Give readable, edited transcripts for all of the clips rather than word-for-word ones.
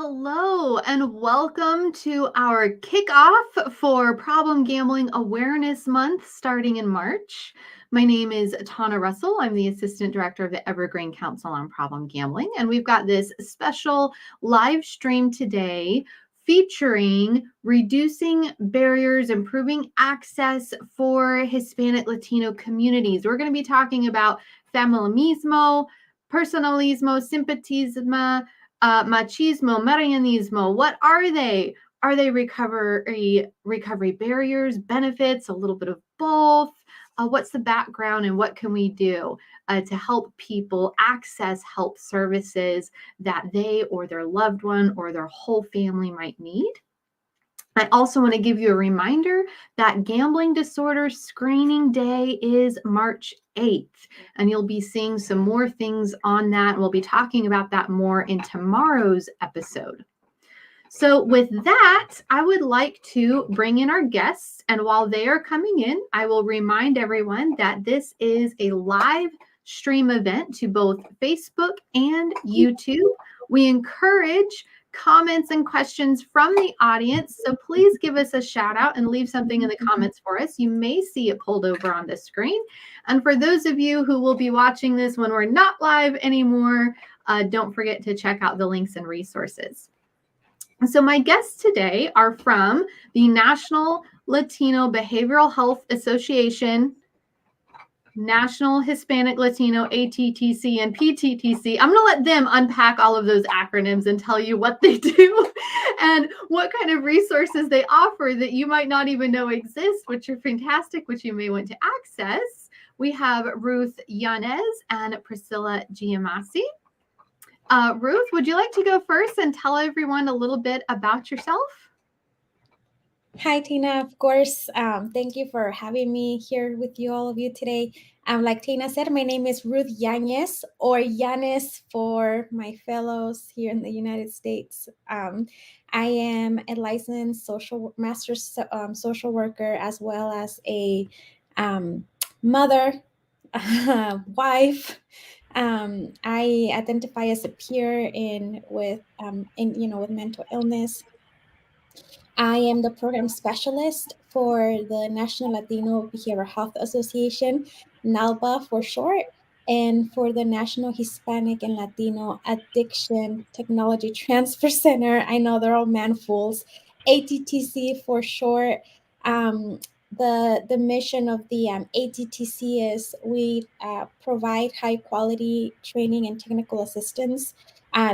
Hello, and welcome to our kickoff for Problem Gambling Awareness Month starting in March. My name is Tana Russell. I'm the Assistant Director of the Evergreen Council on Problem Gambling, and we've got this special live stream today featuring reducing barriers, improving access for Hispanic Latino communities. We're going to be talking about Familismo, Personalismo, Simpatia, machismo, marianismo. What are they? Are they recovery barriers, benefits, a little bit of both? What's the background and what can we do to help people access help services that they or their loved one or their whole family might need? I also want to give you a reminder that Gambling Disorder Screening Day is March 8th, and you'll be seeing some more things on that. We'll be talking about that more in tomorrow's episode. So with that, I would like to bring in our guests, and while they are coming in, I will remind everyone that this is a live stream event to both Facebook and YouTube. We encourage comments and questions from the audience, so please give us a shout out and leave something in the comments for us. You may see it pulled over on the screen. And for those of you who will be watching this when we're not live anymore, don't forget to check out the links and resources. So my guests today are from the National Latino Behavioral Health Association, National Hispanic Latino ATTC and PTTC. I'm going to let them unpack all of those acronyms and tell you what they do and what kind of resources they offer that you might not even know exist, which are fantastic, which you may want to access. We have Ruth Yanez and Priscilla Giamasi. Ruth, would you like to go first and tell everyone a little bit about yourself? Hi, Tina. Of course. Thank you for having me here with you, all of you today. Like Tina said, my name is Ruth Yanez, or Yanez for my fellows here in the United States. I am a licensed master's social worker, as well as a mother, wife. I identify as a peer with mental illness. I am the program specialist for the National Latino Behavioral Health Association, NALBA for short, and for the National Hispanic and Latino Addiction Technology Transfer Center. I know they're all manfuls. ATTC for short. The mission of the ATTC is we provide high quality training and technical assistance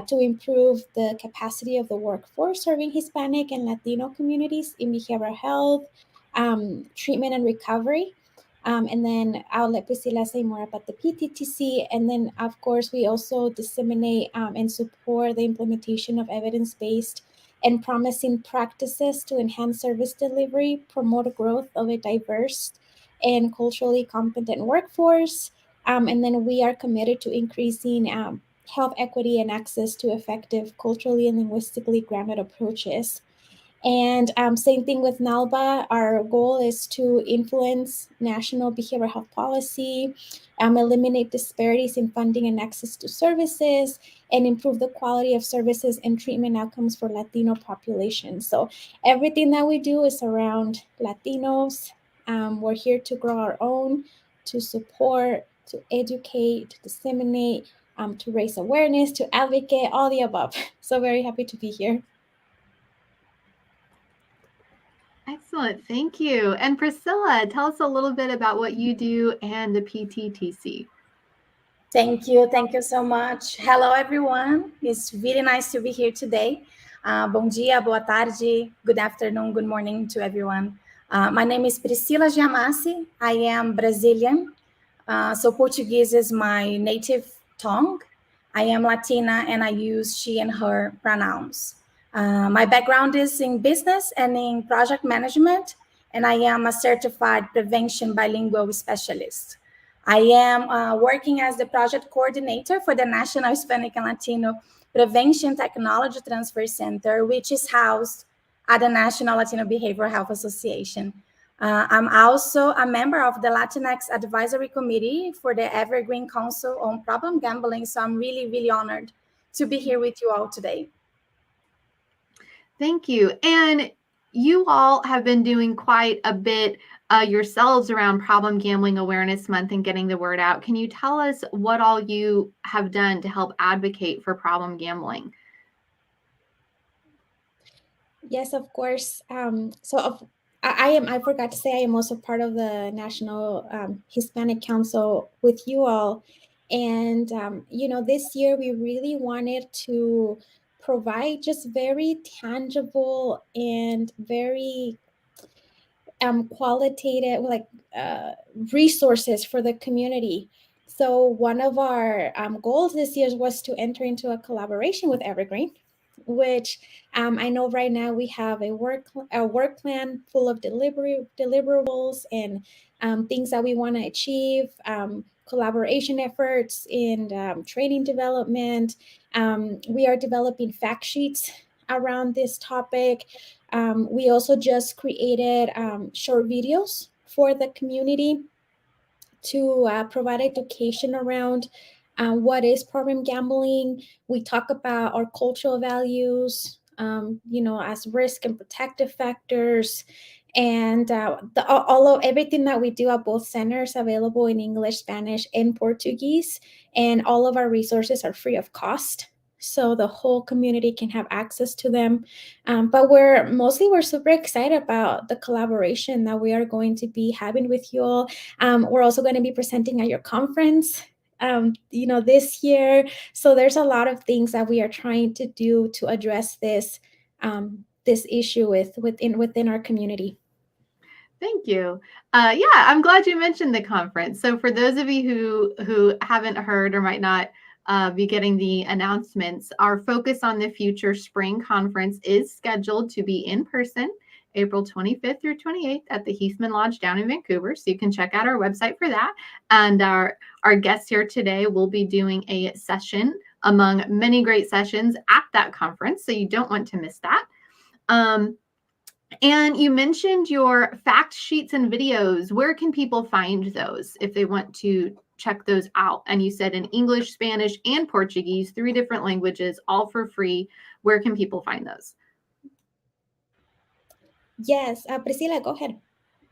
to improve the capacity of the workforce serving Hispanic and Latino communities in behavioral health, treatment and recovery. And then I'll let Priscilla say more about the PTTC. And then, of course, we also disseminate and support the implementation of evidence-based and promising practices to enhance service delivery, promote growth of a diverse and culturally competent workforce. And then we are committed to increasing health equity and access to effective culturally and linguistically grounded approaches. And same thing with NALBA. Our goal is to influence national behavioral health policy, eliminate disparities in funding and access to services, and improve the quality of services and treatment outcomes for Latino populations. So everything that we do is around Latinos. We're here to grow our own, to support, to educate, to disseminate, to raise awareness, to advocate, all the above. So very happy to be here. Excellent. Thank you. And Priscilla, tell us a little bit about what you do and the PTTC. Thank you. Thank you so much. Hello, everyone. It's really nice to be here today. Bom dia, boa tarde, good afternoon, good morning to everyone. My name is Priscilla Giamasi. I am Brazilian. So Portuguese is my native tongue. I am Latina and I use she and her pronouns. My background is in business and in project management, and I am a certified prevention bilingual specialist. I am working as the project coordinator for the National Hispanic and Latino Prevention Technology Transfer Center, which is housed at the National Latino Behavioral Health Association. I'm also a member of the Latinx Advisory Committee for the Evergreen Council on Problem Gambling, so I'm really, really honored to be here with you all today. Thank you. And you all have been doing quite a bit yourselves around Problem Gambling Awareness Month and getting the word out. Can you tell us what all you have done to help advocate for problem gambling? Yes, of course. I forgot to say, I am also part of the National Hispanic Council with you all. And, this year we really wanted to provide just very tangible and very qualitative, like resources for the community. So one of our goals this year was to enter into a collaboration with Evergreen, which I know right now we have a work plan full of deliverables and things that we want to achieve, collaboration efforts in training development. We are developing fact sheets around this topic. We also just created short videos for the community to provide education around what is problem gambling. We talk about our cultural values, as risk and protective factors, and all of everything that we do at both centers available in English, Spanish, and Portuguese, and all of our resources are free of cost. So the whole community can have access to them. But we're super excited about the collaboration that we are going to be having with you all. We're also going to be presenting at your conference, this year. So there's a lot of things that we are trying to do to address this issue within our community. Thank you. Yeah, I'm glad you mentioned the conference. So for those of you who haven't heard or might not be getting the announcements, our Focus on the Future Spring Conference is scheduled to be in person April 25th through 28th at the Heathman Lodge down in Vancouver. So you can check out our website for that. And our guests here today will be doing a session among many great sessions at that conference. So you don't want to miss that. And you mentioned your fact sheets and videos. Where can people find those if they want to check those out? And you said in English, Spanish, and Portuguese, 3 different languages, all for free. Where can people find those? Yes, Priscilla, go ahead.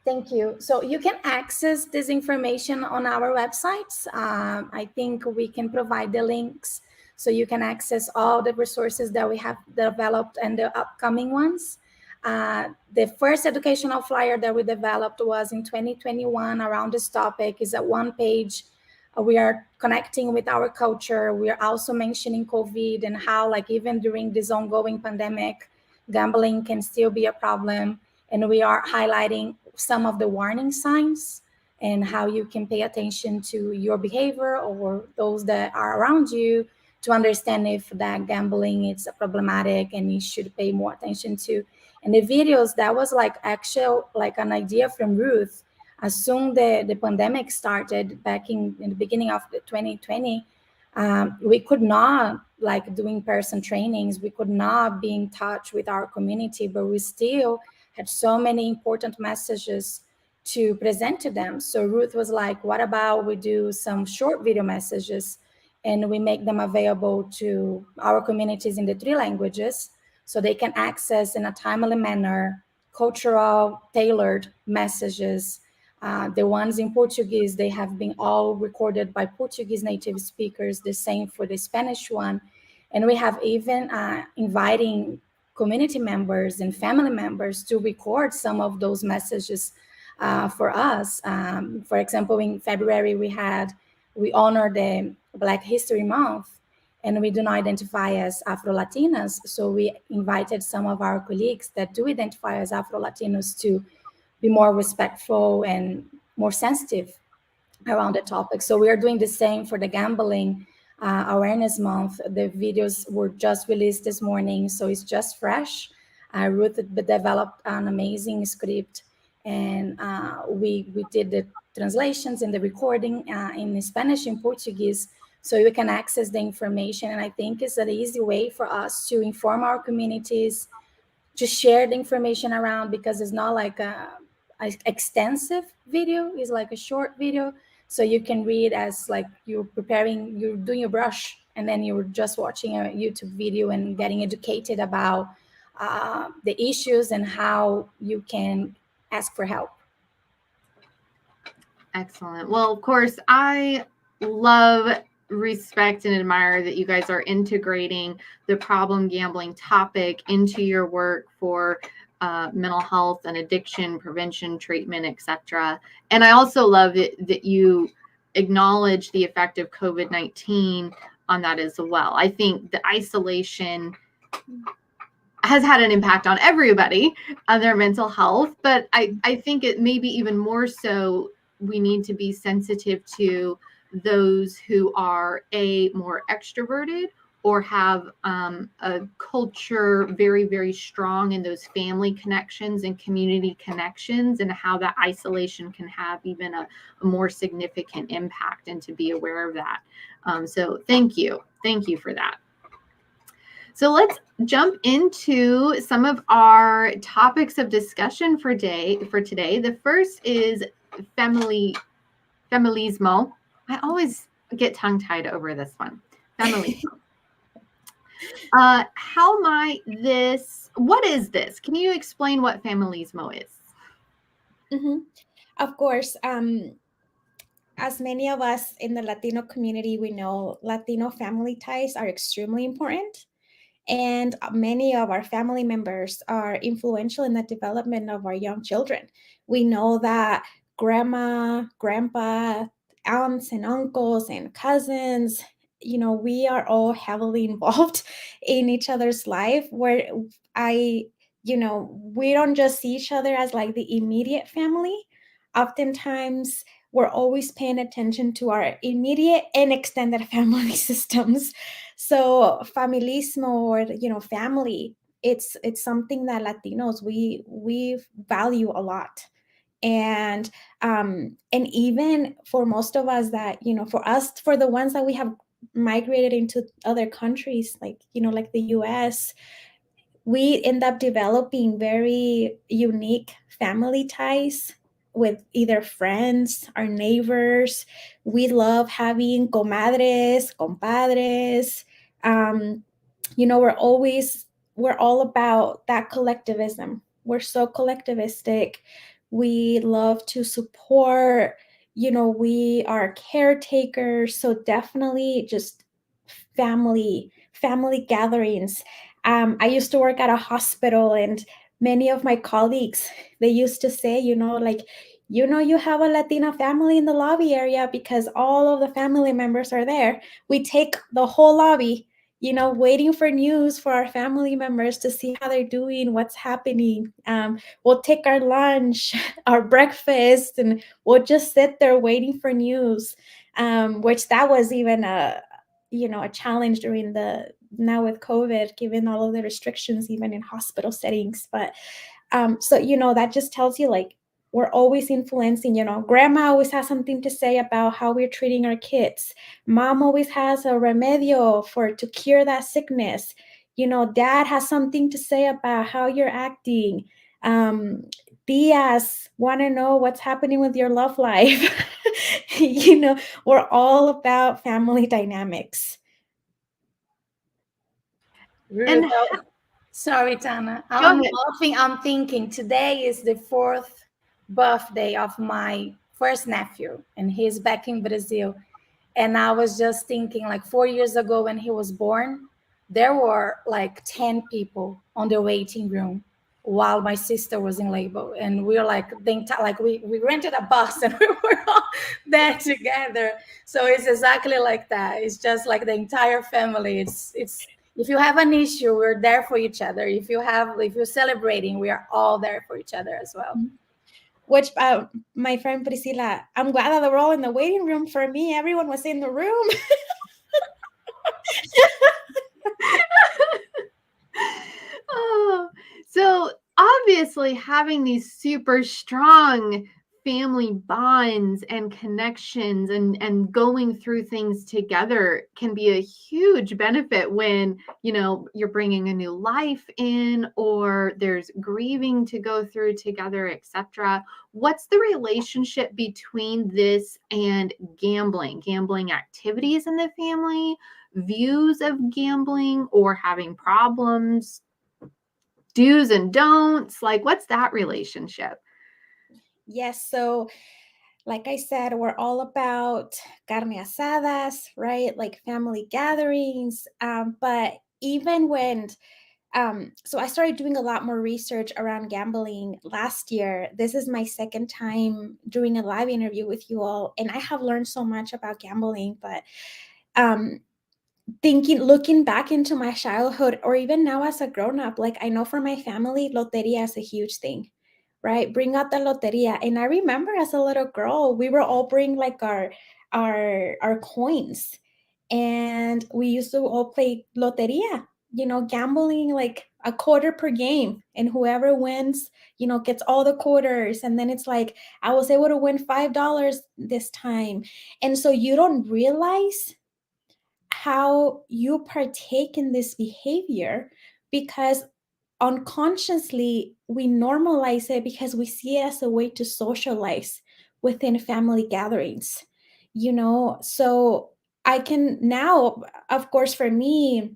Thank you. So you can access this information on our websites. I think we can provide the links so you can access all the resources that we have developed and the upcoming ones. The first educational flyer that we developed was in 2021 around this topic. Is a one-page. We are connecting with our culture. We are also mentioning COVID and how, like, even during this ongoing pandemic, gambling can still be a problem. And we are highlighting some of the warning signs and how you can pay attention to your behavior or those that are around you to understand if that gambling is problematic and you should pay more attention to. And the videos, that was like an idea from Ruth. As soon the pandemic started back in the beginning of the 2020, we could not like do in-person trainings. We could not be in touch with our community, but we still had so many important messages to present to them. So Ruth was like, what about we do some short video messages and we make them available to our communities in the 3 languages so they can access in a timely manner cultural tailored messages. The ones in Portuguese, they have been all recorded by Portuguese native speakers, the same for the Spanish one. And we have even inviting community members and family members to record some of those messages for us. For example, in February, we honored the Black History Month, and we do not identify as Afro-Latinas. So we invited some of our colleagues that do identify as Afro-Latinos to be more respectful and more sensitive around the topic. So we are doing the same for the Gambling Awareness Month. The videos were just released this morning, so it's just fresh. Ruth developed an amazing script, and we did the translations and the recording in Spanish and Portuguese, so you can access the information. And I think it's an easy way for us to inform our communities, to share the information around, because it's not like a extensive video, it's like a short video. So you can read as like you're doing your brush, and then you're just watching a YouTube video and getting educated about the issues and how you can ask for help. Excellent. Well, of course, I love, respect, and admire that you guys are integrating the problem gambling topic into your work for mental health and addiction prevention, treatment, etc. And I also love that you acknowledge the effect of COVID-19 on that as well. I think the isolation has had an impact on everybody, on their mental health, but I think it may be even more so we need to be sensitive to those who are more extroverted or have a culture very, very strong in those family connections and community connections, and how that isolation can have even a more significant impact, and to be aware of that. So thank you for that. So let's jump into some of our topics of discussion for today. The first is Familismo. I always get tongue-tied over this one. Familismo. What is this? Can you explain what Familismo is? Mm-hmm. Of course. As many of us in the Latino community, we know Latino family ties are extremely important. And many of our family members are influential in the development of our young children. We know that grandma, grandpa, aunts and uncles and cousins, we are all heavily involved in each other's life, where we don't just see each other as like the immediate family. Oftentimes, we're always paying attention to our immediate and extended family systems. So familismo, or family, it's something that Latinos we value a lot. And even for most of us that, for the ones that we have migrated into other countries, like the US, we end up developing very unique family ties with either friends, our neighbors. We love having comadres, compadres. We're all about that collectivism. We're so collectivistic. We love to support, we are caretakers. So definitely just family gatherings. I used to work at a hospital, and many of my colleagues, they used to say, you have a Latina family in the lobby area because all of the family members are there. We take the whole lobby, waiting for news for our family members to see how they're doing, what's happening. We'll take our lunch, our breakfast, and we'll just sit there waiting for news, which that was even a challenge during now with COVID, given all of the restrictions, even in hospital settings. But so that just tells you, like, we're always influencing. Grandma always has something to say about how we're treating our kids. Mom always has a remedio to cure that sickness. Dad has something to say about how you're acting. Tias want to know what's happening with your love life. We're all about family dynamics. And sorry, Tana. I'm laughing. I'm thinking today is the 4th birthday of my first nephew, and he's back in Brazil. And I was just thinking, like 4 years ago when he was born, there were like 10 people on the waiting room while my sister was in labor. And we were like, we rented a bus and we were all there together. So it's exactly like that. It's just like the entire family. It's if you have an issue, we're there for each other. If you're celebrating, we are all there for each other as well. Which my friend Priscilla, I'm glad that they were all in the waiting room. For me, everyone was in the room. Oh, so obviously having these super strong family bonds and connections and going through things together can be a huge benefit when you're bringing a new life in, or there's grieving to go through together, etc. What's the relationship between this and gambling activities in the family, views of gambling, or having problems? do's and don'ts? Like, what's that relationship? Yes. So, like I said, we're all about carne asadas, right? Like family gatherings. But even when so I started doing a lot more research around gambling last year. This is my second time doing a live interview with you all, and I have learned so much about gambling. But um, looking back into my childhood, or even now as a grown up, like I know for my family, loteria is a huge thing, right? Bring out the loteria. And I remember as a little girl, we were all bring like our coins, and we used to all play loteria, gambling like a quarter per game, and whoever wins, gets all the quarters. And then it's like I was able to win $5 this time. And so you don't realize how you partake in this behavior, because unconsciously we normalize it because we see it as a way to socialize within family gatherings. So I can now, of course, for me,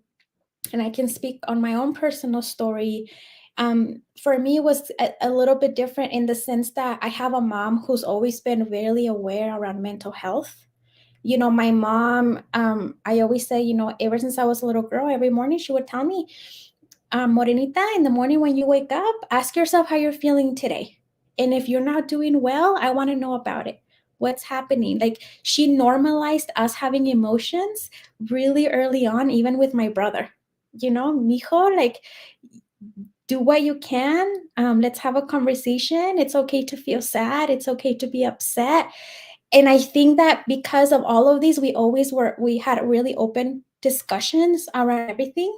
and I can speak on my own personal story. For me, it was a little bit different in the sense that I have a mom who's always been really aware around mental health. My mom, I always say, ever since I was a little girl, every morning she would tell me, Morenita, in the morning when you wake up, ask yourself how you're feeling today. And if you're not doing well, I want to know about it. What's happening? Like, she normalized us having emotions really early on, even with my brother. Mijo, like, do what you can. Let's have a conversation. It's okay to feel sad. It's okay to be upset. And I think that because of all of these, we had really open discussions around everything.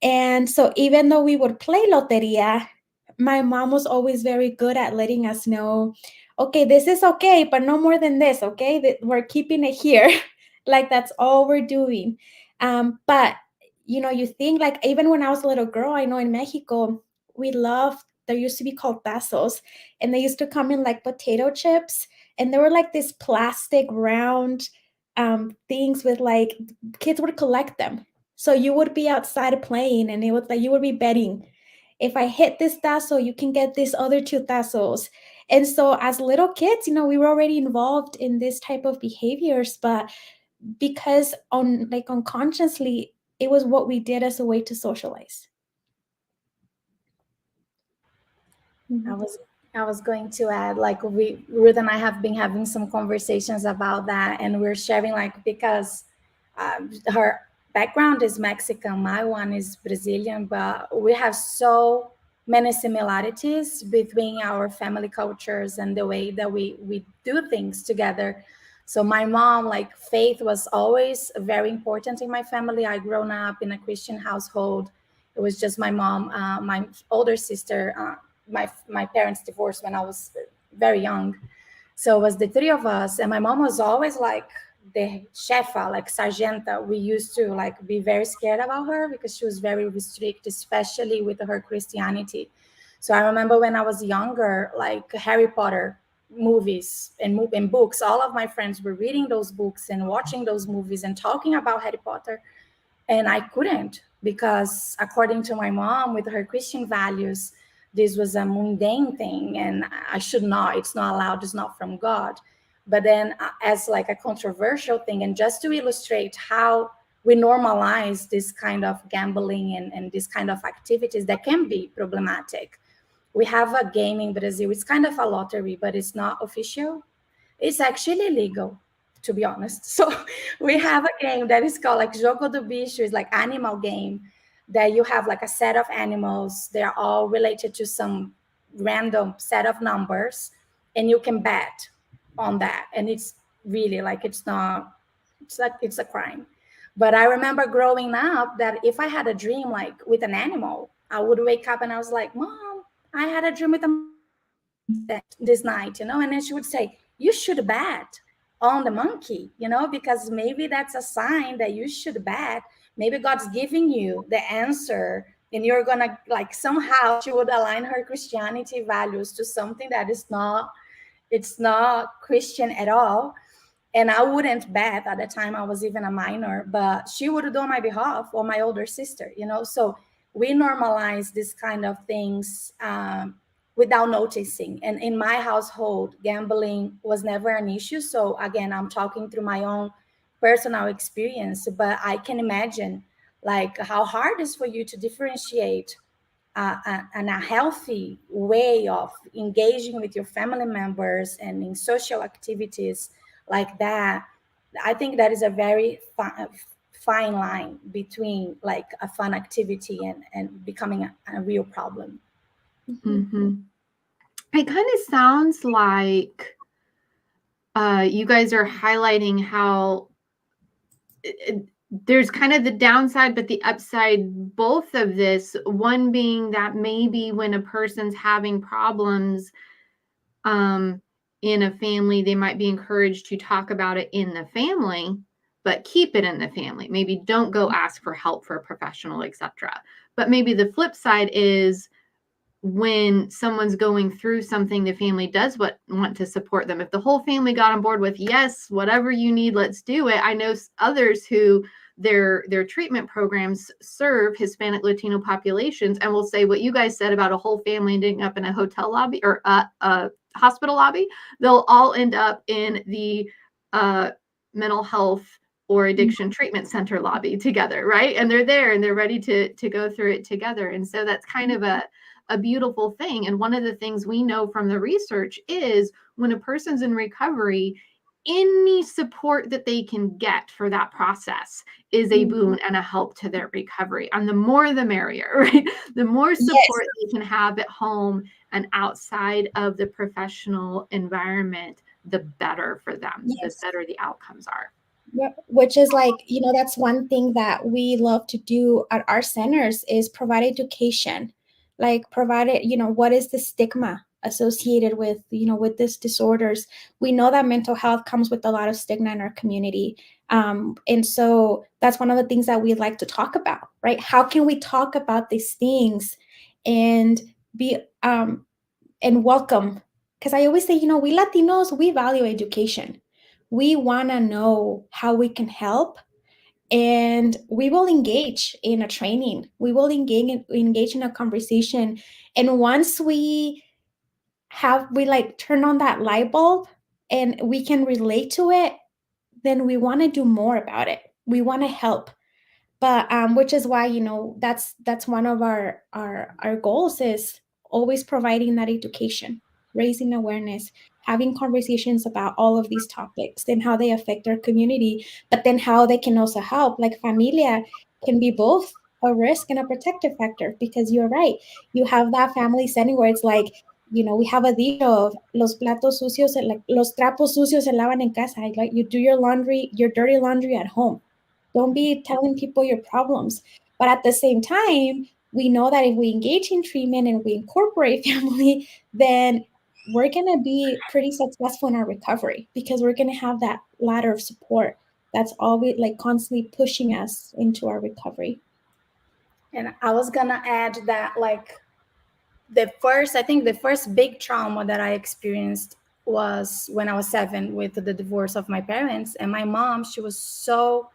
And so even though we would play loteria, my mom was always very good at letting us know, okay, this is okay, but no more than this, okay? That we're keeping it here. Like, that's all we're doing. But you think, like, even when I was a little girl, I know in Mexico, we loved, there used to be called tazos, and they used to come in like potato chips, and they were like this plastic round things with, like, kids would collect them. So you would be outside playing, and it was like you would be betting, if I hit this tassel, you can get these other two tassels. And so as little kids, we were already involved in this type of behaviors, but because unconsciously, it was what we did as a way to socialize. I was going to add, like, Ruth and I have been having some conversations about that, and we're sharing, like, because her background is Mexican, my one is Brazilian, but we have so many similarities between our family cultures and the way that we do things together. So my mom, like, faith was always very important in my family. I grown up in a Christian household. It was just my mom, my older sister. My parents divorced when I was very young, so it was the three of us, and my mom was always like the chefa, like sargenta. We used to, like, be very scared about her because she was very strict, especially with her Christianity. So I remember when I was younger, like Harry Potter movies and books, all of my friends were reading those books and watching those movies and talking about Harry Potter, and I couldn't, because according to my mom, with her Christian values, this was a mundane thing, and I should not, it's not allowed, it's not from God. But then, as like a controversial thing, and just to illustrate how we normalize this kind of gambling and this kind of activities that can be problematic, we have a game in Brazil. It's kind of a lottery, but it's not official. It's actually legal, to be honest. So we have a game that is called, like, Jogo do Bicho. It's like animal game, that you have like a set of animals. They're all related to some random set of numbers, and you can bet on that. And it's really, like, it's not, it's like, it's a crime. But I remember growing up that if I had a dream, like, with an animal, I would wake up and I was like, Mom, I had a dream with a this night, and then she would say, you should bet on the monkey, because maybe that's a sign that you should bet. Maybe God's giving you the answer, and you're gonna, like, somehow she would align her Christianity values to something that is not, it's not Christian at all. And I wouldn't bet at the time. I was even a minor, but she would do on my behalf, or my older sister, so we normalize this kind of things without noticing. And in my household, gambling was never an issue. So again, I'm talking through my own personal experience, but I can imagine like how hard it is for you to differentiate a healthy way of engaging with your family members and in social activities like that. I think that is a very fine line between like a fun activity and becoming a real problem. Mm-hmm. It kind of sounds like you guys are highlighting how there's kind of the downside, but the upside, both of this, one being that maybe when a person's having problems in a family, they might be encouraged to talk about it in the family, but keep it in the family. Maybe don't go ask for help for a professional, etc. But maybe the flip side is when someone's going through something, the family does want to support them. If the whole family got on board with, yes, whatever you need, let's do it. I know others who their treatment programs serve Hispanic Latino populations and will say what you guys said about a whole family ending up in a hotel lobby or a hospital lobby. They'll all end up in the mental health or addiction treatment center lobby together, right? And they're there and they're ready to go through it together. And so that's kind of a beautiful thing. And one of the things we know from the research is when a person's in recovery, any support that they can get for that process is a boon and a help to their recovery. And the more the merrier, right? The more support they can have at home and outside of the professional environment, the better for them, the better the outcomes are. Yeah, which is like, that's one thing that we love to do at our centers is provide education, like provide it, what is the stigma associated with, with these disorders. We know that mental health comes with a lot of stigma in our community. And so that's one of the things that we like to talk about, right? How can we talk about these things and be, and welcome? Because I always say, we Latinos, we value education. We want to know how we can help, and we will engage in a training. We will engage in a conversation. And once we like turn on that light bulb and we can relate to it, then we want to do more about it. We want to help. But which is why, that's one of our goals is always providing that education, raising awareness, having conversations about all of these topics and how they affect our community, but then how they can also help. Like familia can be both a risk and a protective factor, because you're right. You have that family setting where it's like, we have a dicho of los platos sucios, like los trapos sucios se lavan en casa. Like you do your laundry, your dirty laundry at home. Don't be telling people your problems. But at the same time, we know that if we engage in treatment and we incorporate family, then we're going to be pretty successful in our recovery, because we're going to have that ladder of support that's always like constantly pushing us into our recovery. And I was going to add that like I think the first big trauma that I experienced was when I was 7 with the divorce of my parents. And my mom, she was so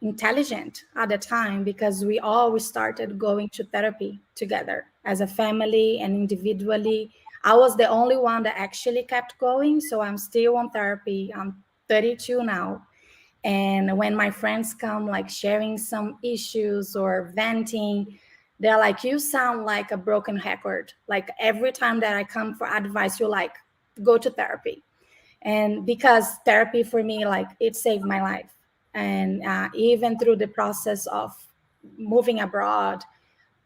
intelligent at the time because we always started going to therapy together as a family and individually. I was the only one that actually kept going. So I'm still on therapy. I'm 32 now. And when my friends come like sharing some issues or venting, they're like, you sound like a broken record. Like every time that I come for advice, you're like, go to therapy. And because therapy for me, like it saved my life. And even through the process of moving abroad,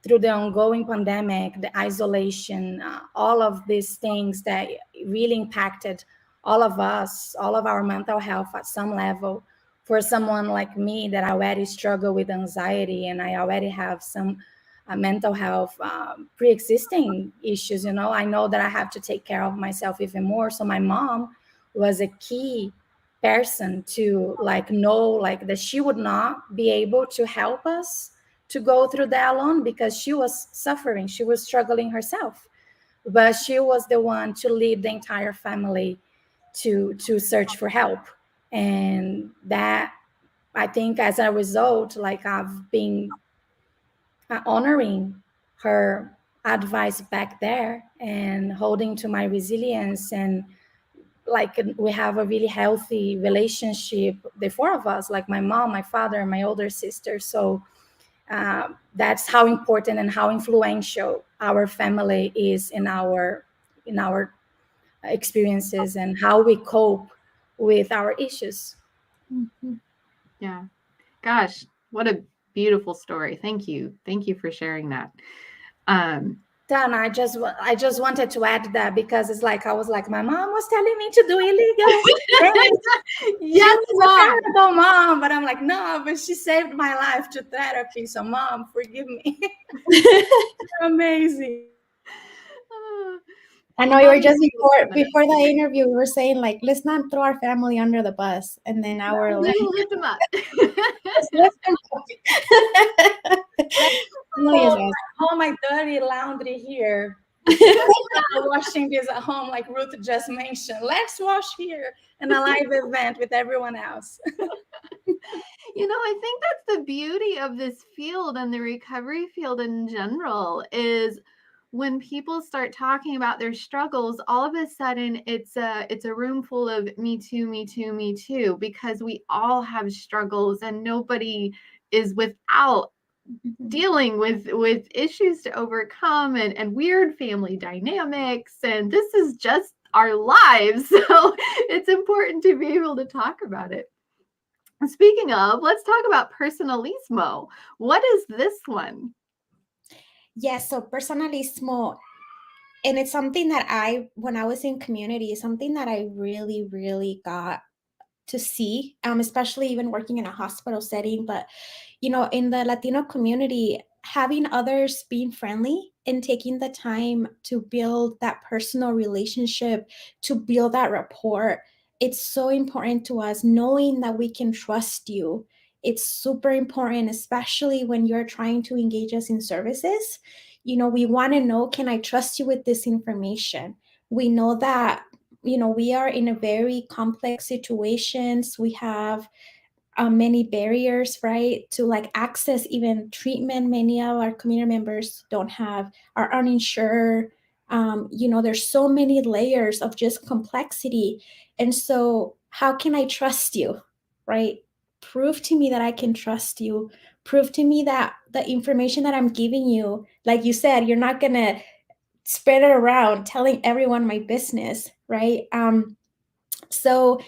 through the ongoing pandemic, the isolation, all of these things that really impacted all of us, all of our mental health at some level. For someone like me that already struggle with anxiety and I already have some mental health pre-existing issues, I know that I have to take care of myself even more. So my mom was a key person to like know like that she would not be able to help us to go through that alone because she was suffering, she was struggling herself, but she was the one to lead the entire family to search for help. And that, I think as a result, like I've been honoring her advice back there and holding to my resilience. And like we have a really healthy relationship, the four of us, like my mom, my father, and my older sister. So that's how important and how influential our family is in our experiences and how we cope with our issues. Mm-hmm. Yeah. Gosh, what a beautiful story. Thank you. Thank you for sharing that. Dana, I just wanted to add that because it's like I was like, my mom was telling me to do illegal things. Yes, She was a terrible mom, but I'm like, no, but she saved my life to therapy. So, mom, forgive me. Amazing. I know you were just before the interview, we were saying like, let's not throw our family under the bus, and then now we're like, lift them up. let's lift them up. All my dirty laundry here. Washing this at home, like Ruth just mentioned. Let's wash here in a live event with everyone else. I think that's the beauty of this field and the recovery field in general is when people start talking about their struggles, all of a sudden it's a room full of me too, me too, me too, because we all have struggles and nobody is without dealing with issues to overcome and weird family dynamics. And this is just our lives. So it's important to be able to talk about it. Speaking of, let's talk about Personalismo. What is this one? Yes, so Personalismo, and it's something that when I was in community, something that I really, really got to see, especially even working in a hospital setting. But, in the Latino community, having others being friendly and taking the time to build that personal relationship, to build that rapport, it's so important to us, knowing that we can trust you. It's super important, especially when you're trying to engage us in services. We want to know, can I trust you with this information? We know that we are in a very complex situations. We have many barriers, right, to like access even treatment. Many of our community members don't have, are uninsured. There's so many layers of just complexity. And so how can I trust you, right? Prove to me that I can trust you. Prove to me that the information that I'm giving you, like you said, you're not going to spread it around telling everyone my business, right? So,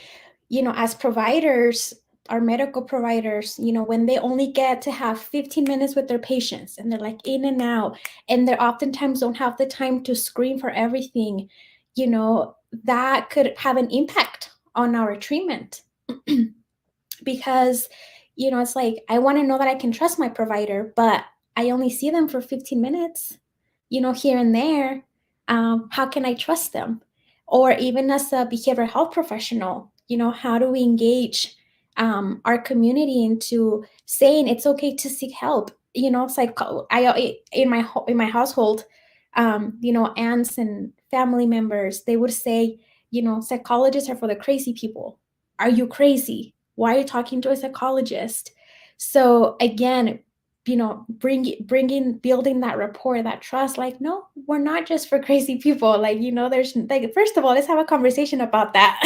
as providers, our medical providers, when they only get to have 15 minutes with their patients and they're like in and out, and they oftentimes don't have the time to screen for everything, that could have an impact on our treatment. Because, it's like, I want to know that I can trust my provider, but I only see them for 15 minutes, here and there. How can I trust them? Or even as a behavioral health professional, how do we engage our community into saying it's okay to seek help? It's like in my household, aunts and family members, they would say, psychologists are for the crazy people. Are you crazy? Why are you talking to a psychologist? So again, building that rapport, that trust, like, no, we're not just for crazy people. Like, there's like, first of all, let's have a conversation about that.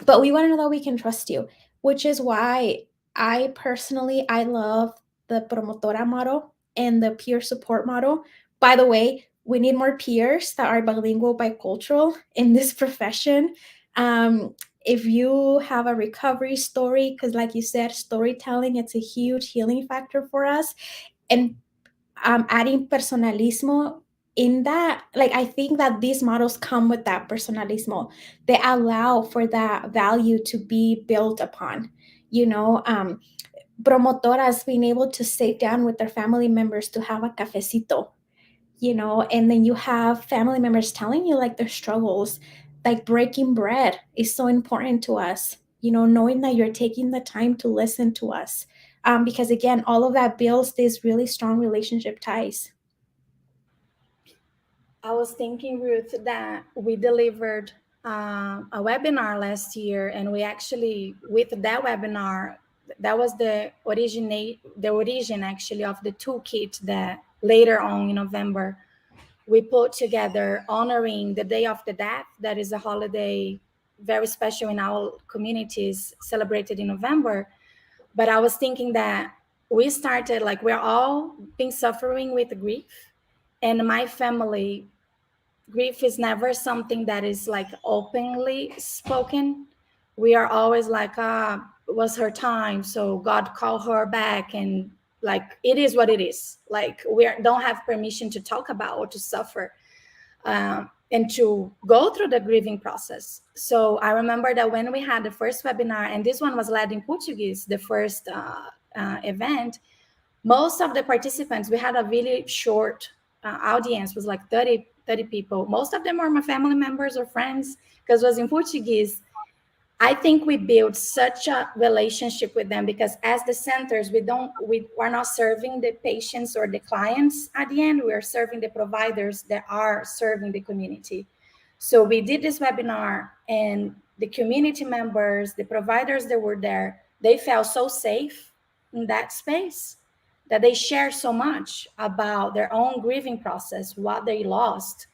But we want to know that we can trust you, which is why I love the promotora model and the peer support model. By the way, we need more peers that are bilingual, bicultural in this profession. If you have a recovery story, because like you said, storytelling, it's a huge healing factor for us. And adding personalismo in that, like, I think that these models come with that personalismo. They allow for that value to be built upon, promotoras being able to sit down with their family members to have a cafecito, and then you have family members telling you like their struggles. Like, breaking bread is so important to us, knowing that you're taking the time to listen to us, because again, all of that builds these really strong relationship ties. I was thinking, Ruth, that we delivered a webinar last year, and we actually, with that webinar, that was the origin actually of the toolkit that later on in November we put together, honoring the Day of the Deaf. That is a holiday very special in our communities, celebrated in November. But I was thinking that we started, like, we're all been suffering with grief, and my family, grief is never something that is like openly spoken. We are always like, it was her time, so God called her back, and like it is what it is. Like don't have permission to talk about or to suffer, and to go through the grieving process. So I remember that when we had the first webinar, and this one was led in Portuguese, the first event, most of the participants, we had a really short audience, was like 30 people. Most of them were my family members or friends, because it was in Portuguese. I think we built such a relationship with them, because as the centers, we are not serving the patients or the clients at the end. We are serving the providers that are serving the community. So we did this webinar, and the community members, the providers that were there, they felt so safe in that space that they shared so much about their own grieving process, what they lost,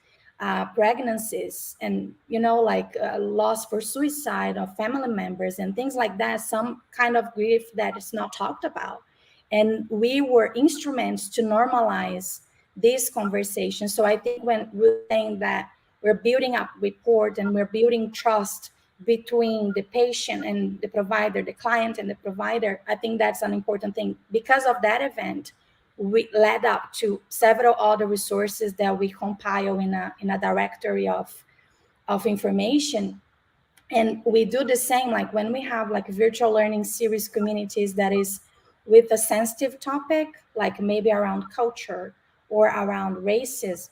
pregnancies, and like loss for suicide of family members and things like that, some kind of grief that is not talked about. And we were instruments to normalize this conversation. So I think when we're saying that we're building up rapport and we're building trust between the patient and the provider, the client and the provider, I think that's an important thing. Because of that event, we led up to several other resources that we compile in a directory of information. And we do the same, like when we have like virtual learning series communities that is with a sensitive topic, like maybe around culture or around racism,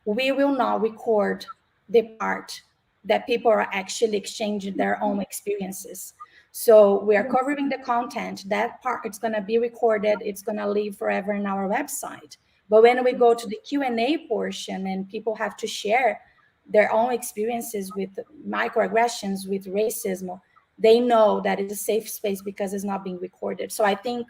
we will not record the part that people are actually exchanging their own experiences. So we are covering the content. That part, it's going to be recorded. It's going to live forever in our website. But when we go to the Q&A portion and people have to share their own experiences with microaggressions, with racism, they know that it's a safe space because it's not being recorded. So I think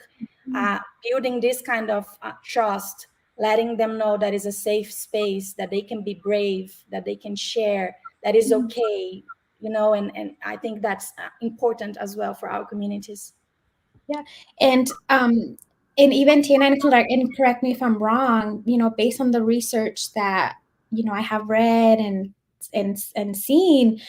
building this kind of trust, letting them know that is a safe space, that they can be brave, that they can share, that is okay, and I think that's important as well for our communities. Yeah. And even Tina, and correct me if I'm wrong, based on the research that, I have read and seen,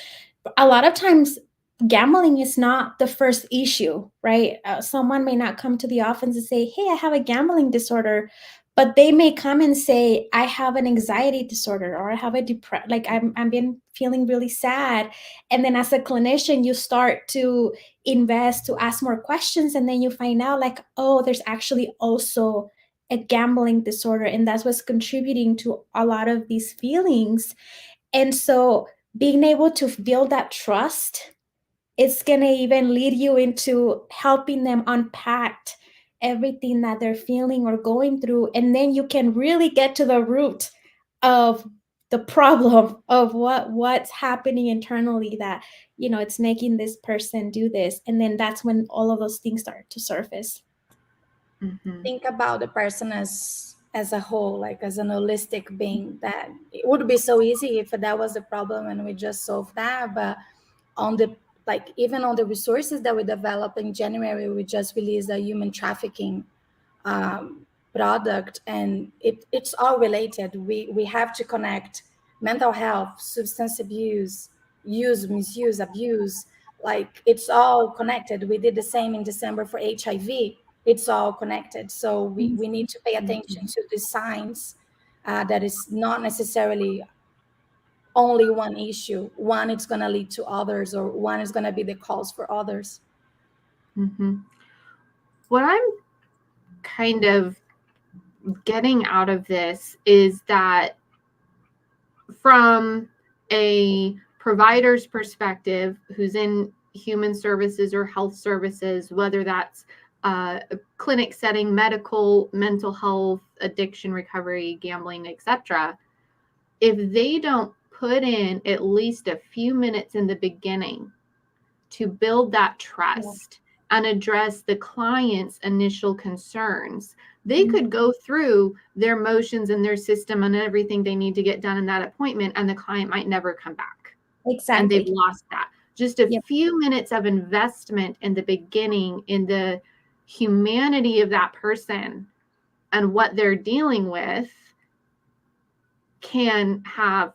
a lot of times gambling is not the first issue, right? Someone may not come to the office and say, hey, I have a gambling disorder, but they may come and say, I have an anxiety disorder, or I have a depression, like I'm been feeling really sad. And then as a clinician, you start to invest, to ask more questions, and then you find out like, oh, there's actually also a gambling disorder, and that's what's contributing to a lot of these feelings. And so being able to build that trust, it's going to even lead you into helping them unpack everything that they're feeling or going through. And then you can really get to the root of the problem of what's happening internally that, it's making this person do this. And then that's when all of those things start to surface. Mm-hmm. Think about the person as a whole, like as an holistic being. That it would be so easy if that was the problem and we just solved that. But on the, like, even on the resources that we developed in January, we just released a human trafficking product, and it's all related. We have to connect mental health, substance abuse, misuse, abuse. Like it's all connected. We did the same in December for HIV. It's all connected. So we need to pay attention to the signs, that is not necessarily only one issue. One, it's going to lead to others, or one is going to be the cause for others. Mm-hmm. What I'm kind of getting out of this is that from a provider's perspective who's in human services or health services, whether that's a clinic setting, medical, mental health, addiction recovery, gambling, etc., if they don't put in at least a few minutes in the beginning to build that trust and address the client's initial concerns. They could go through their motions and their system and everything they need to get done in that appointment, and the client might never come back. And they've Exactly. lost that. Just a Yep. few minutes of investment in the beginning in the humanity of that person and what they're dealing with can have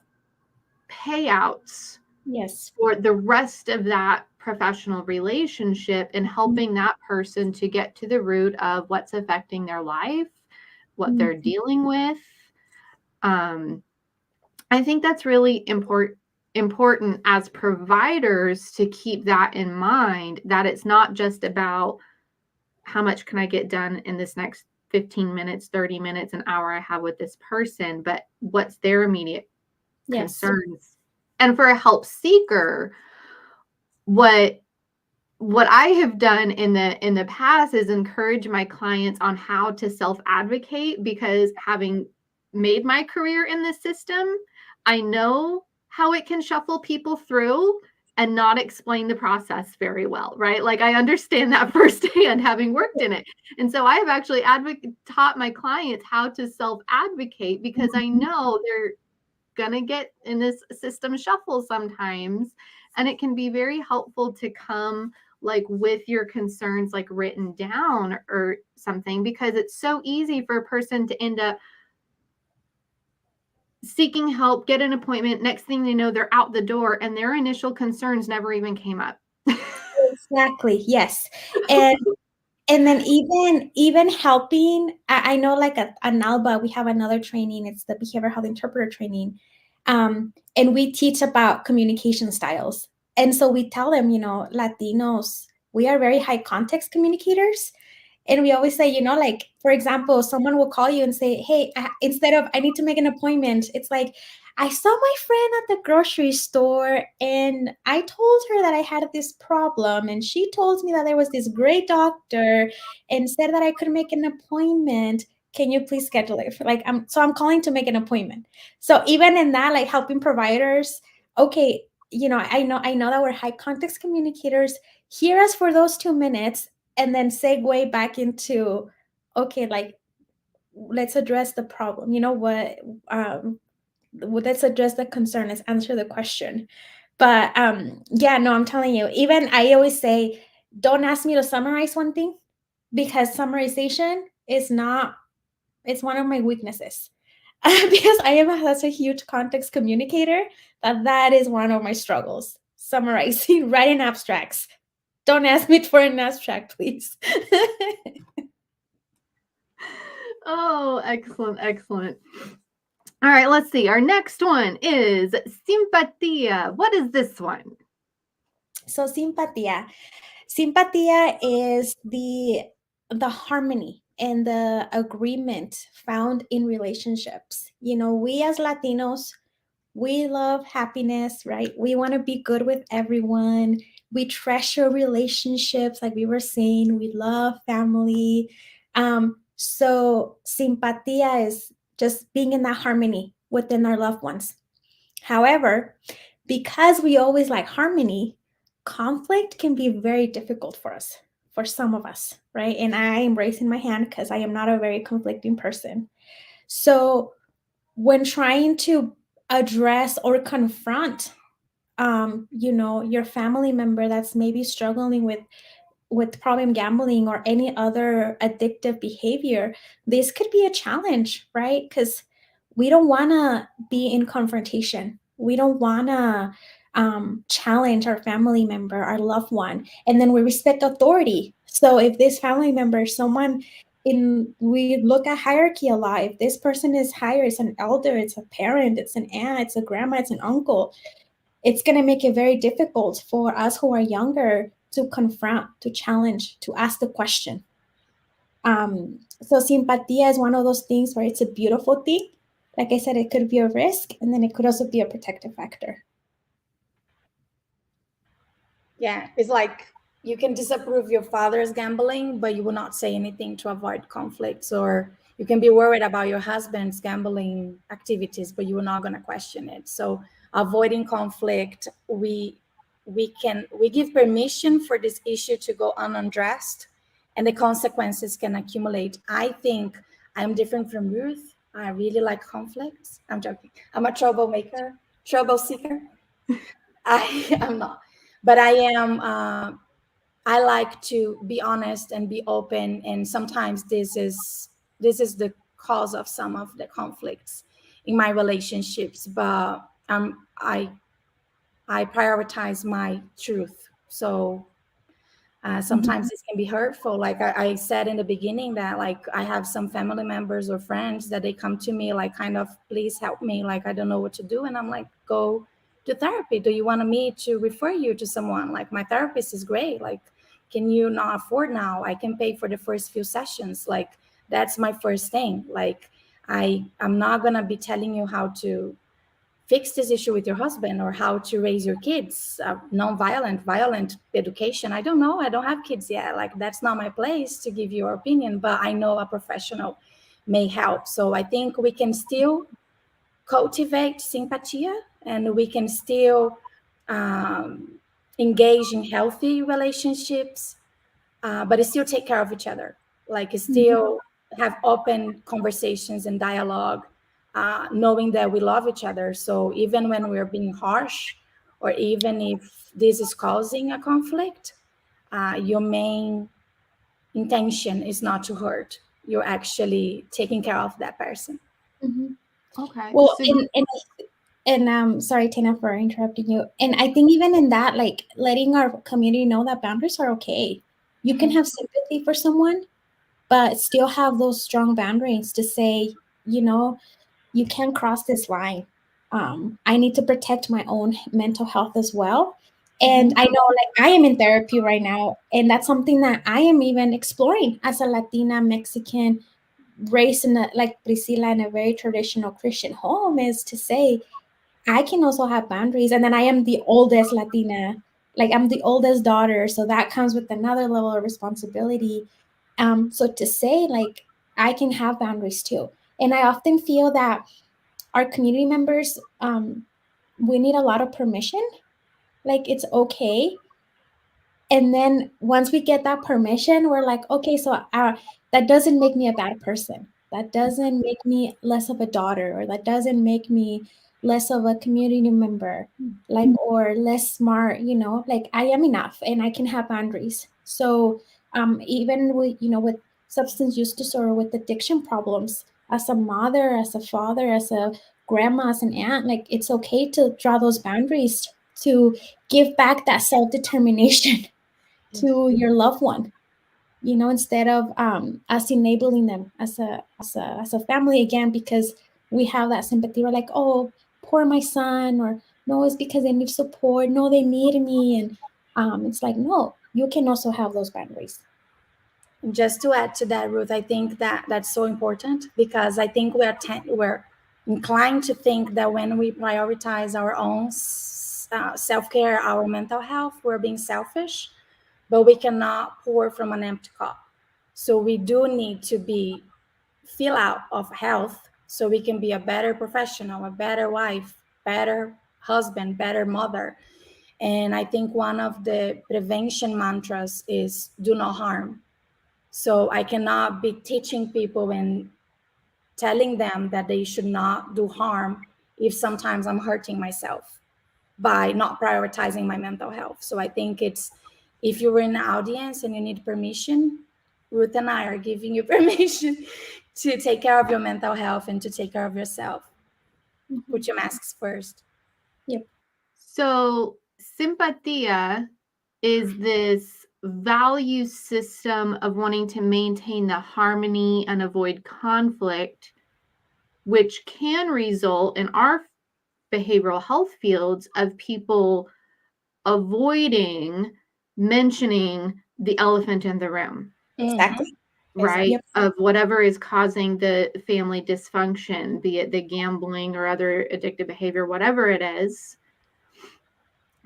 payouts Yes. for the rest of that professional relationship and helping that person to get to the root of what's affecting their life, what they're dealing with. I think that's really important as providers to keep that in mind, that it's not just about how much can I get done in this next 15 minutes, 30 minutes, an hour I have with this person, but what's their immediate concerns. And for a help seeker, what I have done in the past is encourage my clients on how to self-advocate, because having made my career in this system, I know how it can shuffle people through and not explain the process very well, right? Like, I understand that firsthand, having worked in it. And so I have actually taught my clients how to self-advocate, because I know they're gonna get in this system shuffle sometimes, and it can be very helpful to come like with your concerns like written down or something, because it's so easy for a person to end up seeking help, get an appointment, next thing they know they're out the door and their initial concerns never even came up. Exactly. Yes. And then even helping, I know like at NALBA, we have another training. It's the behavioral health interpreter training. And we teach about communication styles. And so we tell them, Latinos, we are very high context communicators. And we always say, like, for example, someone will call you and say, hey, instead of I need to make an appointment, it's like, I saw my friend at the grocery store and I told her that I had this problem. And she told me that there was this great doctor and said that I could make an appointment. Can you please schedule it? I'm calling to make an appointment. So even in that, like helping providers, okay, I know that we're high context communicators. Hear us for those 2 minutes and then segue back into, okay, like, let's address the problem. Let's address the concern, let's answer the question. But no, I'm telling you, even I always say, don't ask me to summarize one thing, because summarization is not, it's one of my weaknesses. Because I am such a huge context communicator that is one of my struggles. Summarizing, writing abstracts. Don't ask me for an abstract, please. Oh, excellent, excellent. All right, let's see. Our next one is Simpatia. What is this one? So Simpatia is the harmony and the agreement found in relationships. We as Latinos, we love happiness, right? We want to be good with everyone. We treasure relationships, like we were saying. We love family. So Simpatia is just being in that harmony within our loved ones. However, because we always like harmony, conflict can be very difficult for us, for some of us, right? And I am raising my hand because I am not a very conflicting person. So when trying to address or confront, your family member that's maybe struggling with problem gambling or any other addictive behavior, this could be a challenge, right? Because we don't want to be in confrontation. We don't want to challenge our family member, our loved one, and then we respect authority. So if this family member, we look at hierarchy a lot. If this person is higher, it's an elder, it's a parent, it's an aunt, it's a grandma, it's an uncle, it's going to make it very difficult for us who are younger to confront, to challenge, to ask the question. So Simpatia is one of those things where it's a beautiful thing. Like I said, it could be a risk, and then it could also be a protective factor. Yeah, it's like you can disapprove your father's gambling, but you will not say anything to avoid conflicts. Or you can be worried about your husband's gambling activities, but you're not going to question it. So avoiding conflict, we we give permission for this issue to go unaddressed, and the consequences can accumulate. I think I'm different from Ruth. I really like conflicts. I'm joking. I'm a trouble seeker. I'm not, but I am. I like to be honest and be open, and sometimes this is the cause of some of the conflicts in my relationships. But I prioritize my truth. So sometimes this can be hurtful. Like I said in the beginning, that like I have some family members or friends that they come to me like, kind of, please help me, like I don't know what to do, and I'm like, go to therapy. Do you want me to refer you to someone? Like, my therapist is great. Like, can you not afford now? I can pay for the first few sessions. Like, that's my first thing. Like, I'm not gonna be telling you how to fix this issue with your husband or how to raise your kids, violent education. I don't know. I don't have kids yet. Like, that's not my place to give your opinion, but I know a professional may help. So I think we can still cultivate Simpatia, and we can still engage in healthy relationships, but still take care of each other. Like, still have open conversations and dialogue, knowing that we love each other. So even when we're being harsh, or even if this is causing a conflict, your main intention is not to hurt. You're actually taking care of that person. Okay. Well, So sorry, Tina, for interrupting you. And I think even in that, like, letting our community know that boundaries are okay. You can have sympathy for someone, but still have those strong boundaries to say, you can't cross this line. I need to protect my own mental health as well. And I know, like, I am in therapy right now, and that's something that I am even exploring as a Latina Mexican raised in like Priscilla, in a very traditional Christian home, is to say, I can also have boundaries. And then I am the oldest Latina, like I'm the oldest daughter. So that comes with another level of responsibility. So to say, like, I can have boundaries too. And I often feel that our community members, we need a lot of permission. Like, it's okay. And then once we get that permission, we're like, okay, so that doesn't make me a bad person. That doesn't make me less of a daughter, or that doesn't make me less of a community member, like, or less smart, like, I am enough and I can have boundaries. So even with substance use disorder, with addiction problems, as a mother, as a father, as a grandma, as an aunt, like, it's okay to draw those boundaries, to give back that self-determination to your loved one, instead of us enabling them as a family again, because we have that sympathy. We're like, oh, poor my son, or no, it's because they need support. No, they need me. And it's like, no, you can also have those boundaries. Just to add to that, Ruth, I think that that's so important, because I think we're inclined to think that when we prioritize our own self-care, our mental health, we're being selfish, but we cannot pour from an empty cup. So we do need to fill out of health, so we can be a better professional, a better wife, better husband, better mother. And I think one of the prevention mantras is do no harm. So I cannot be teaching people and telling them that they should not do harm if sometimes I'm hurting myself by not prioritizing my mental health. So I think if you're in the audience and you need permission, Ruth and I are giving you permission to take care of your mental health and to take care of yourself. Put your masks first. Yep. So Simpatia is this value system of wanting to maintain the harmony and avoid conflict, which can result in our behavioral health fields of people avoiding mentioning the elephant in the room. Exactly. Right? Yep. Of whatever is causing the family dysfunction, be it the gambling or other addictive behavior, whatever it is,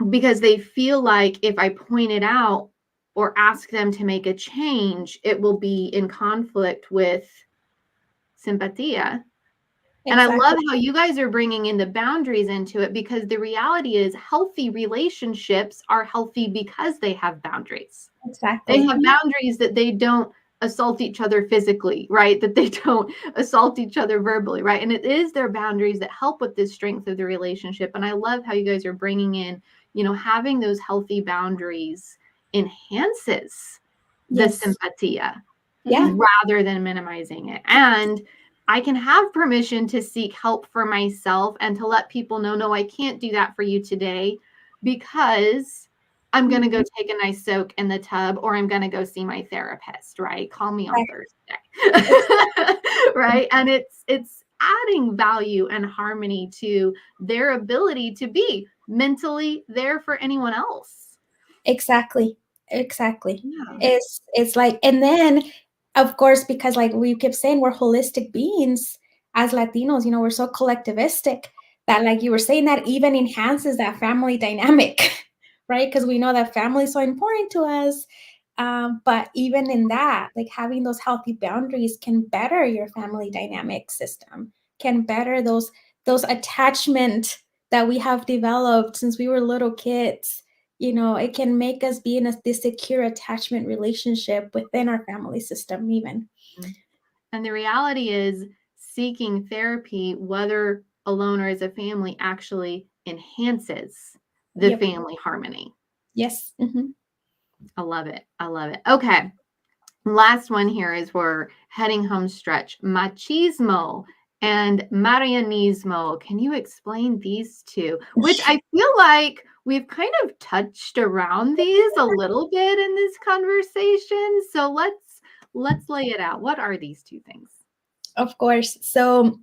because they feel like if I point it out or ask them to make a change, it will be in conflict with Simpatia. And I love Exactly. how you guys are bringing in the boundaries into it, because the reality is healthy relationships are healthy because they have boundaries. They Exactly. have boundaries that they don't assault each other physically, right? That they don't assault each other verbally, right? And it is their boundaries that help with the strength of the relationship. And I love how you guys are bringing in, having those healthy boundaries enhances the Yes. simpatia Yeah. rather than minimizing it. And I can have permission to seek help for myself and to let people know, no, I can't do that for you today because I'm going to go take a nice soak in the tub, or I'm going to go see my therapist, right? Call me on Thursday. Right? And it's adding value and harmony to their ability to be mentally there for anyone else. Exactly. Exactly. Yeah. It's like, and then of course, because like we keep saying, we're holistic beings as Latinos, we're so collectivistic that, like you were saying, that even enhances that family dynamic, right? Because we know that family is so important to us. But even in that, like having those healthy boundaries can better your family dynamic system, can better those attachment that we have developed since we were little kids. It can make us be in this secure attachment relationship within our family system even. And the reality is, seeking therapy, whether alone or as a family, actually enhances the Yep. family harmony. Yes. I love it. I love it. Okay. Last one here is we're heading home stretch. Machismo and Marianismo. Can you explain these two? Which I feel like we've kind of touched around these a little bit in this conversation. So let's lay it out. What are these two things? Of course. So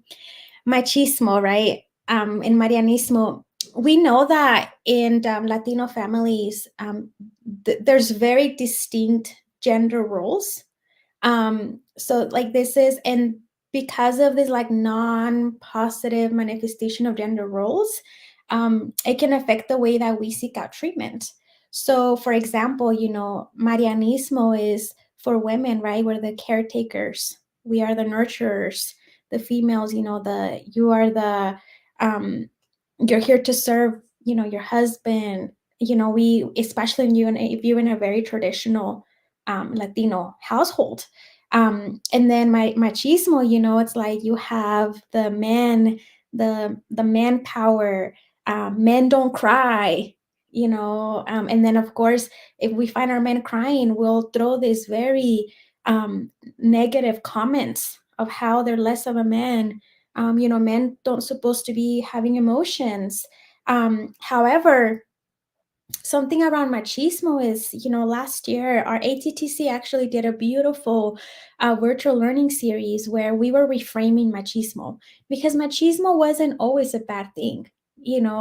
machismo, right? In Marianismo, we know that in Latino families, there's very distinct gender roles. So like this is, and because of this like non-positive manifestation of gender roles, it can affect the way that we seek out treatment. So for example, Marianismo is for women, right? We're the caretakers, we are the nurturers. The females, you are the you're here to serve, your husband. We, especially if you're in a very traditional Latino household. And then my machismo, it's like you have the men, the manpower. Men don't cry, and then of course, if we find our men crying, we'll throw this very negative comments of how they're less of a man. Men don't supposed to be having emotions. However, something around machismo is, last year our Attc actually did a beautiful virtual learning series where we were reframing machismo, because machismo wasn't always a bad thing.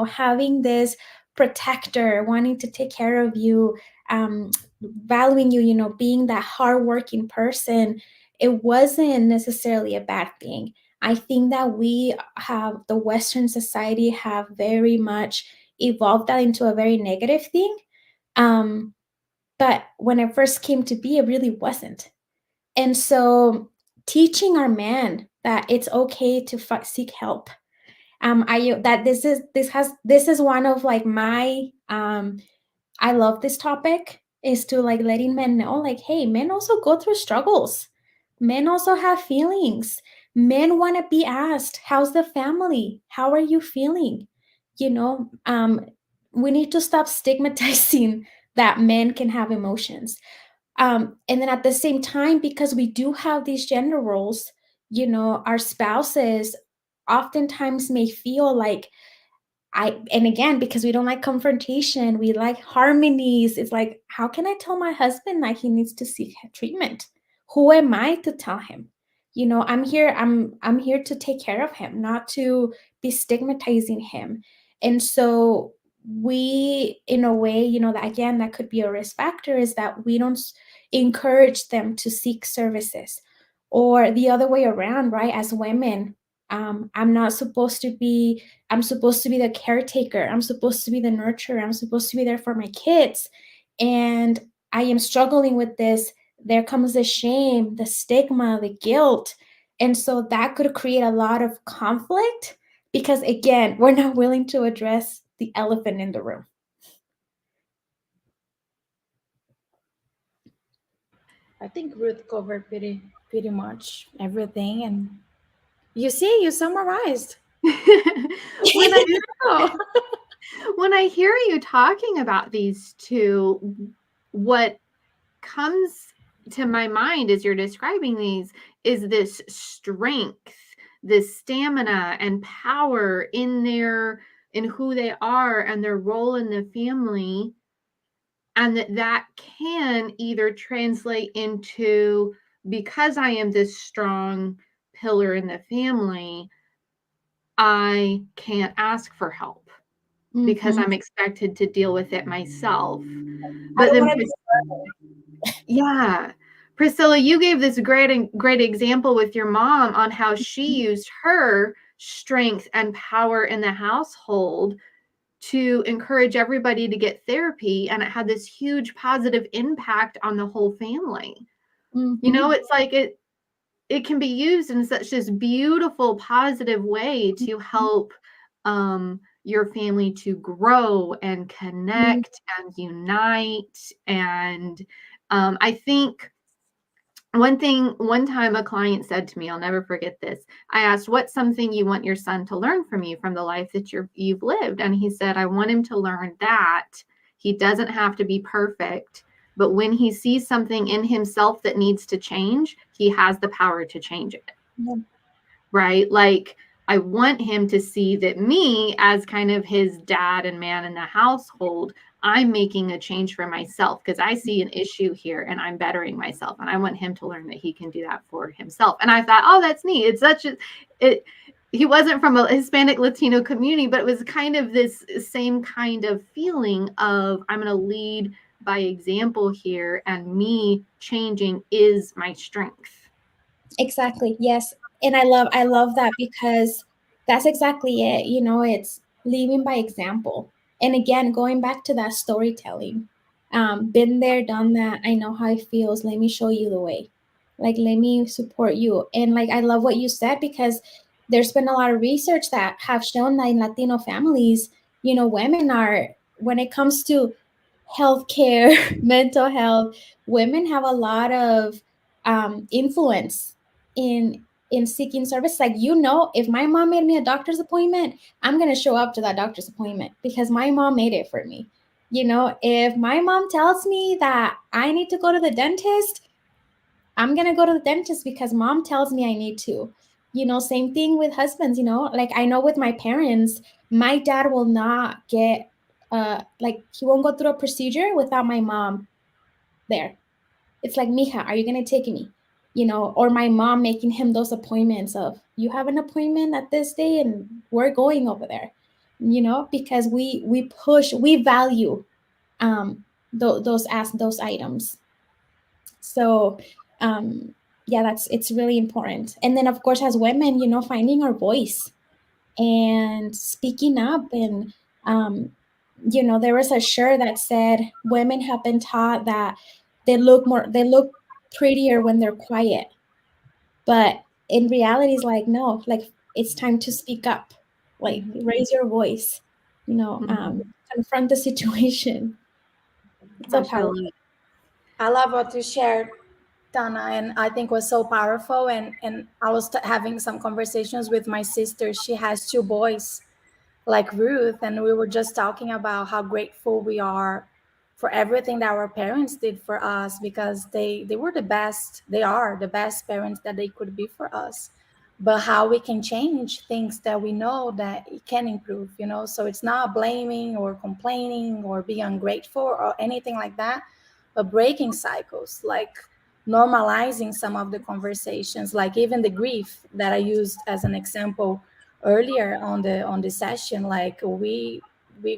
Having this protector wanting to take care of you, valuing you, being that hardworking person, it wasn't necessarily a bad thing. I think that the Western society have very much evolved that into a very negative thing. But when it first came to be, it really wasn't. And so teaching our men that it's okay to seek help. This is one of like my I love this topic, is to like letting men know, like, hey, men also go through struggles. Men also have feelings. Men want to be asked, how's the family? How are you feeling? We need to stop stigmatizing that men can have emotions. And then at the same time, because we do have these gender roles, our spouses oftentimes may feel like, and again, because we don't like confrontation, we like harmonies. It's like, how can I tell my husband that he needs to seek treatment? Who am I to tell him? I'm here to take care of him, not to be stigmatizing him. And so we, in a way, that again, that could be a risk factor, is that we don't encourage them to seek services, or the other way around, right? As women, I'm supposed to be the caretaker. I'm supposed to be the nurturer. I'm supposed to be there for my kids. And I am struggling with this. There comes the shame, the stigma, the guilt. And so that could create a lot of conflict because, again, we're not willing to address the elephant in the room. I think Ruth covered pretty much everything, and you see, you summarized. when I Oh. when I hear you talking about these two, what comes to my mind as you're describing these is this strength, this stamina and power in who they are and their role in the family, and that can either translate into, because I am this strong pillar in the family, I can't ask for help because I'm expected to deal with it myself. But then, yeah, Priscilla, you gave this great example with your mom on how she used her strength and power in the household to encourage everybody to get therapy, and it had this huge positive impact on the whole family. You know, it's like it can be used in such this beautiful, positive way to help your family to grow and connect and unite. And I think one time a client said to me, I'll never forget this. I asked, what's something you want your son to learn from you, from the life that you've lived? And he said, I want him to learn that he doesn't have to be perfect, but when he sees something in himself that needs to change, he has the power to change it. Yeah. Right? Like, I want him to see that me, as kind of his dad and man in the household, I'm making a change for myself because I see an issue here and I'm bettering myself. And I want him to learn that he can do that for himself. And I thought, oh, that's neat. It's such he wasn't from a Hispanic Latino community, but it was kind of this same kind of feeling of, I'm going to lead by example here, and me changing is my strength. Exactly. Yes. And I love that because that's exactly it. You know, it's leading by example. And again, going back to that storytelling. Been there, done that. I know how it feels. Let me show you the way. Like, let me support you. And like, I love what you said because there's been a lot of research that have shown that in Latino families, you know, women are, when it comes to healthcare, mental health, women have a lot of influence in seeking service. Like, you know, if my mom made me a doctor's appointment, I'm going to show up to that doctor's appointment because my mom made it for me. You know, if my mom tells me that I need to go to the dentist, I'm going to go to the dentist because mom tells me I need to. You know, same thing with husbands. You know, like, I know with my parents, my dad will not get like, he won't go through a procedure without my mom there. It's like, mija, are you going to take me? You know, or my mom making him those appointments of, you have an appointment at this day and we're going over there, you know, because we push, we value those items. So yeah, it's really important. And then of course, as women, you know, finding our voice and speaking up. And you know, there was a shirt that said women have been taught that they look prettier when they're quiet, but in reality it's like, no, like, it's time to speak up, like, raise your voice, you know, confront the situation. It's so powerful. I love what you shared, Dana, and I think was so powerful. And I was having some conversations with my sister. She has two boys, like Ruth, and we were just talking about how grateful we are for everything that our parents did for us, because they were the best. They are the best parents that they could be for us. But how we can change things that we know that it can improve, you know. So it's not blaming or complaining or being ungrateful or anything like that, but breaking cycles, like normalizing some of the conversations, like even the grief that I used as an example earlier on the session. Like, we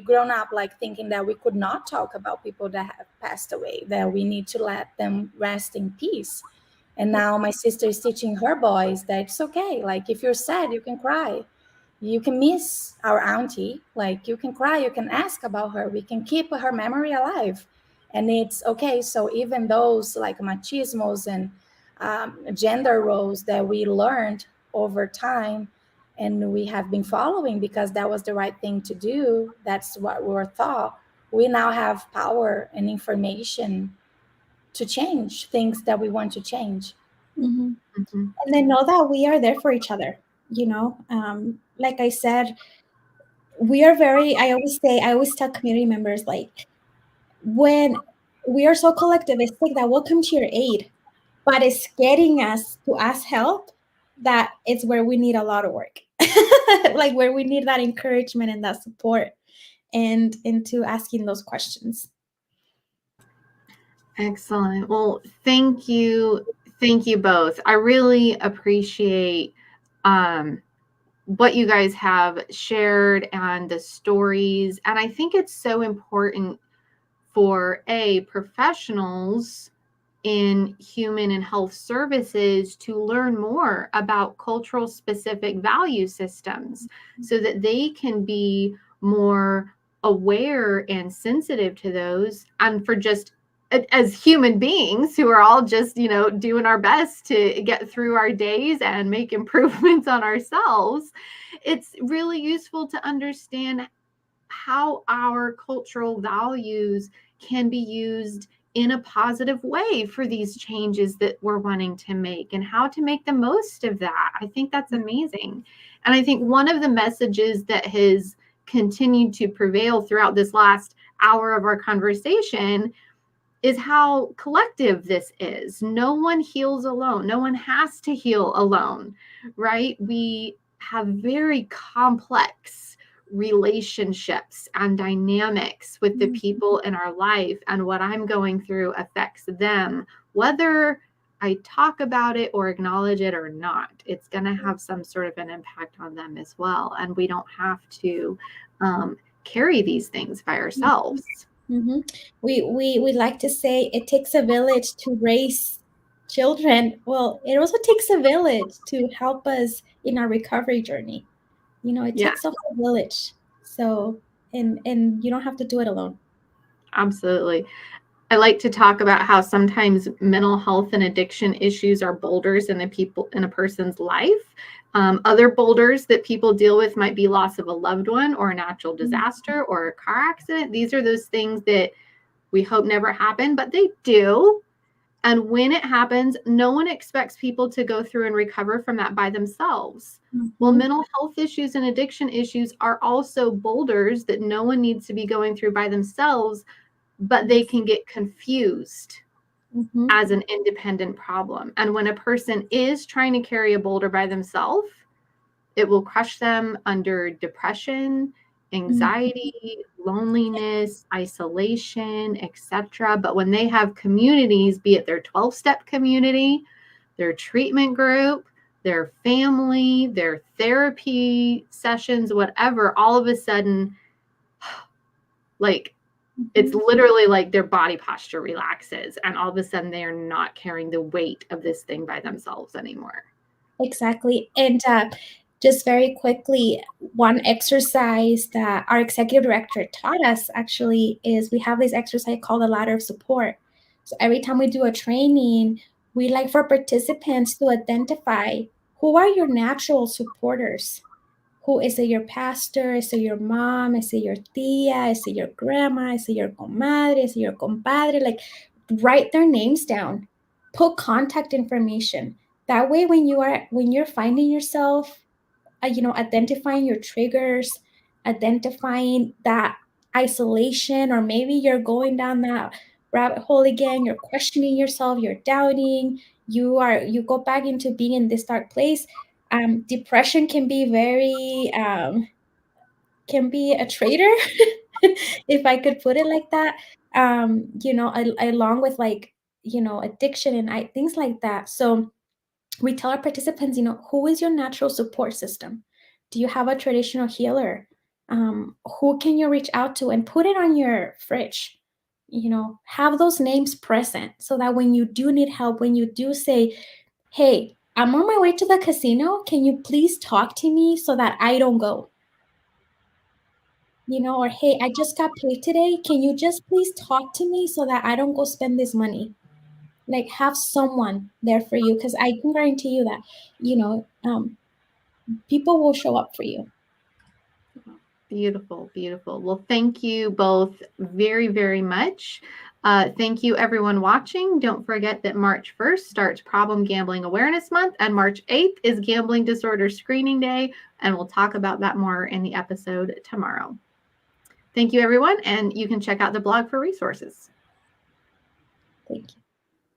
grown up like thinking that we could not talk about people that have passed away, that we need to let them rest in peace. And now my sister is teaching her boys that it's okay, like, if you're sad, you can cry, you can miss our auntie, like, you can cry, you can ask about her, we can keep her memory alive, and it's okay. So even those like machismos and gender roles that we learned over time and we have been following because that was the right thing to do. That's what we were taught. We now have power and information to change things that we want to change. Mm-hmm. Mm-hmm. And they know that we are there for each other. Like I said, we are very, I always tell community members, like, when we are so collectivistic that we'll come to your aid, but it's getting us to ask help that it's where we need a lot of work. Like where we need that encouragement and that support and into asking those questions. Excellent. Well, thank you. Thank you both. I really appreciate what you guys have shared and the stories. And I think it's so important for professionals in human and health services to learn more about cultural specific value systems so that they can be more aware and sensitive to those, and for just as human beings who are all just doing our best to get through our days and make improvements on ourselves, it's really useful to understand how our cultural values can be used in a positive way for these changes that we're wanting to make and how to make the most of that. I think that's amazing. And I think one of the messages that has continued to prevail throughout this last hour of our conversation is how collective this is. No one heals alone. No one has to heal alone, right? We have very complex relationships and dynamics with the people in our life, and what I'm going through affects them, whether I talk about it or acknowledge it or not. It's going to have some sort of an impact on them as well, and we don't have to carry these things by ourselves. Mm-hmm. We like to say it takes a village to raise children. Well, it also takes a village to help us in our recovery journey. It takes a whole village. So, and you don't have to do it alone. Absolutely. I like to talk about how sometimes mental health and addiction issues are boulders in a person's life. Other boulders that people deal with might be loss of a loved one or a natural disaster or a car accident. These are those things that we hope never happen, but they do. And when it happens, no one expects people to go through and recover from that by themselves. Mm-hmm. Well, mental health issues and addiction issues are also boulders that no one needs to be going through by themselves, but they can get confused as an independent problem. And when a person is trying to carry a boulder by themselves, it will crush them under depression, anxiety, loneliness, isolation, etc. But when they have communities, be it their 12-step community, their treatment group, their family, their therapy sessions, whatever, all of a sudden, like, it's literally like their body posture relaxes, and all of a sudden they are not carrying the weight of this thing by themselves anymore. Exactly. And just very quickly, one exercise that our executive director taught us actually is we have this exercise called the ladder of support. So every time we do a training, we like for participants to identify who are your natural supporters. Who is it? Your pastor? Is it your mom? Is it your tia? Is it your grandma? Is it your comadre? Is it your compadre? Like, write their names down. Put contact information. That way, when you're finding yourself, identifying your triggers, identifying that isolation, or maybe you're going down that rabbit hole again, you're questioning yourself, you're doubting, you go back into being in this dark place. Depression can be can be a traitor, if I could put it like that. Along with addiction and things like that. So we tell our participants, who is your natural support system? Do you have a traditional healer? Who can you reach out to, and put it on your fridge? Have those names present so that when you do need help, when you do say, hey, I'm on my way to the casino, can you please talk to me so that I don't go? Or hey, I just got paid today, can you just please talk to me so that I don't go spend this money? like have someone there for you, because I can guarantee you that, people will show up for you. Beautiful, beautiful. Well, thank you both very, very much. Thank you, everyone watching. Don't forget that March 1st starts Problem Gambling Awareness Month, and March 8th is Gambling Disorder Screening Day, and we'll talk about that more in the episode tomorrow. Thank you, everyone, and you can check out the blog for resources. Thank you.